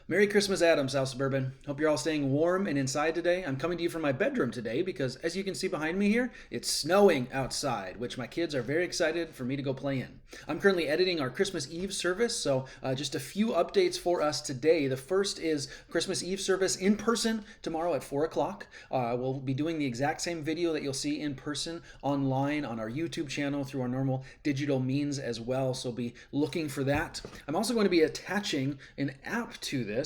Merry Christmas, Adams, South Suburban. Hope you're all staying warm and inside today. I'm coming to you from my bedroom today because, as you can see behind me here, it's snowing outside, which my kids are very excited for me to go play in. I'm currently editing our Christmas Eve service, so just a few updates for us today. The first is Christmas Eve service in person tomorrow at 4 o'clock. We'll be doing the exact same video that you'll see in person online on our YouTube channel through our normal digital means as well, so be looking for that. I'm also going to be attaching an app to this.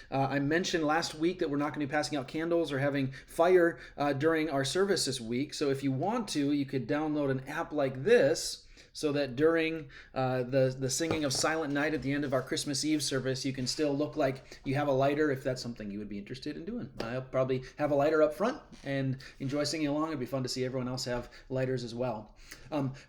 I mentioned last week that we're not going to be passing out candles or having fire during our service this week. So if you want to, you could download an app like this so that during the singing of Silent Night at the end of our Christmas Eve service, you can still look like you have a lighter if that's something you would be interested in doing. I'll probably have a lighter up front and enjoy singing along. It'd be fun to see everyone else have lighters as well.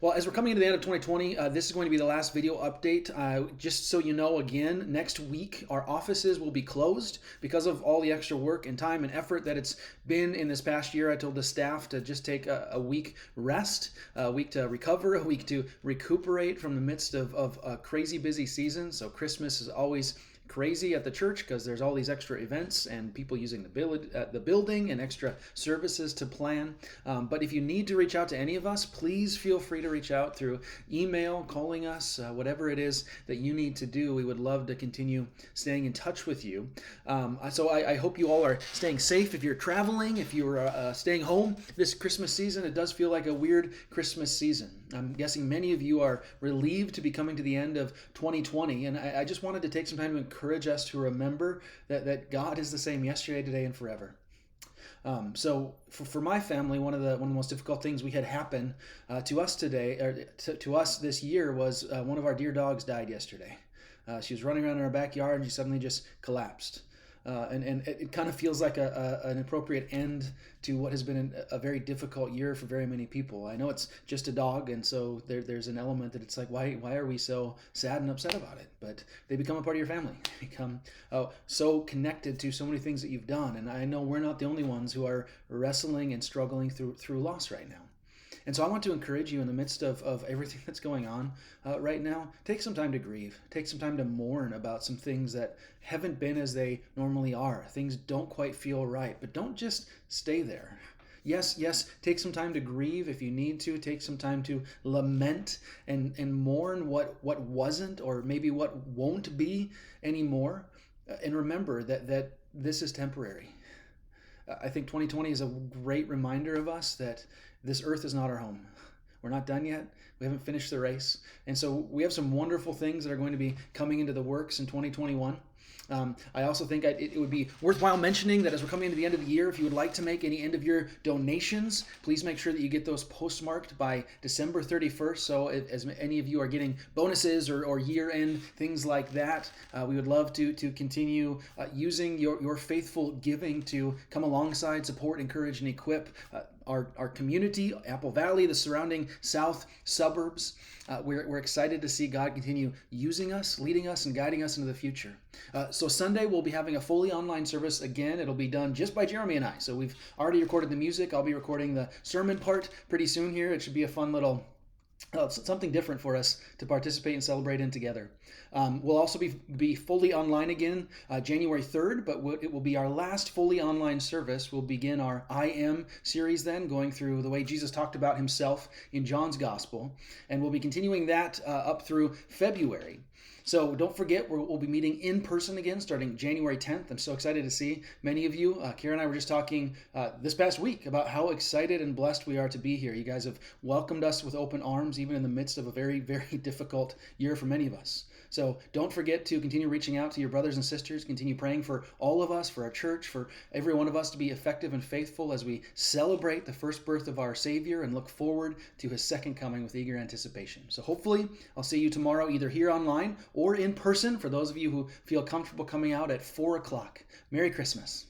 Well, as we're coming into the end of 2020, this is going to be the last video update. Just so you know, again, next week our offices will be closed because of all the extra work and time and effort that it's been in this past year. I told the staff to just take a week rest, a week to recover, a week to recuperate from the midst of a crazy busy season. So Christmas is always crazy at the church because there's all these extra events and people using the building and extra services to plan. But if you need to reach out to any of us, please feel free to reach out through email, calling us, whatever it is that you need to do. We would love to continue staying in touch with you. So I hope you all are staying safe if you're traveling, if you're staying home this Christmas season. It does feel like a weird Christmas season. I'm guessing many of you are relieved to be coming to the end of 2020, and I just wanted to take some time to encourage us to remember that God is the same yesterday, today, and forever. So for my family, one of the most difficult things we had happen to us today, or to us this year, was one of our dear dogs died yesterday. She was running around in our backyard and she suddenly just collapsed. And it kind of feels like an appropriate end to what has been a very difficult year for very many people. I know it's just a dog, and so there's an element that it's like, why are we so sad and upset about it? But they become a part of your family. They become so connected to so many things that you've done. And I know we're not the only ones who are wrestling and struggling through loss right now. And so I want to encourage you in the midst of everything that's going on right now, take some time to grieve. Take some time to mourn about some things that haven't been as they normally are. Things don't quite feel right, but don't just stay there. Yes, take some time to grieve if you need to. Take some time to lament and mourn what wasn't or maybe what won't be anymore. And remember that this is temporary. I think 2020 is a great reminder of us that this earth is not our home. We're not done yet. We haven't finished the race. And so we have some wonderful things that are going to be coming into the works in 2021. I also think it would be worthwhile mentioning that as we're coming into the end of the year, if you would like to make any end of year donations, please make sure that you get those postmarked by December 31st. So as any of you are getting bonuses or year end things like that, we would love to continue using your faithful giving to come alongside, support, encourage, and equip our community, Apple Valley, the surrounding south suburbs. We're excited to see God continue using us, leading us, and guiding us into the future. So Sunday, we'll be having a fully online service again. It'll be done just by Jeremy and I. So we've already recorded the music. I'll be recording the sermon part pretty soon here. It should be a fun little something different for us to participate and celebrate in together. We'll also be fully online again January 3rd, but it will be our last fully online service. We'll begin our I Am series then, going through the way Jesus talked about himself in John's Gospel, and we'll be continuing that up through February. So don't forget, we'll be meeting in person again starting January 10th. I'm so excited to see many of you. Kara and I were just talking this past week about how excited and blessed we are to be here. You guys have welcomed us with open arms, even in the midst of a very, very difficult year for many of us. So don't forget to continue reaching out to your brothers and sisters, continue praying for all of us, for our church, for every one of us to be effective and faithful as we celebrate the first birth of our Savior and look forward to his second coming with eager anticipation. So hopefully I'll see you tomorrow either here online or in person for those of you who feel comfortable coming out at 4 o'clock. Merry Christmas.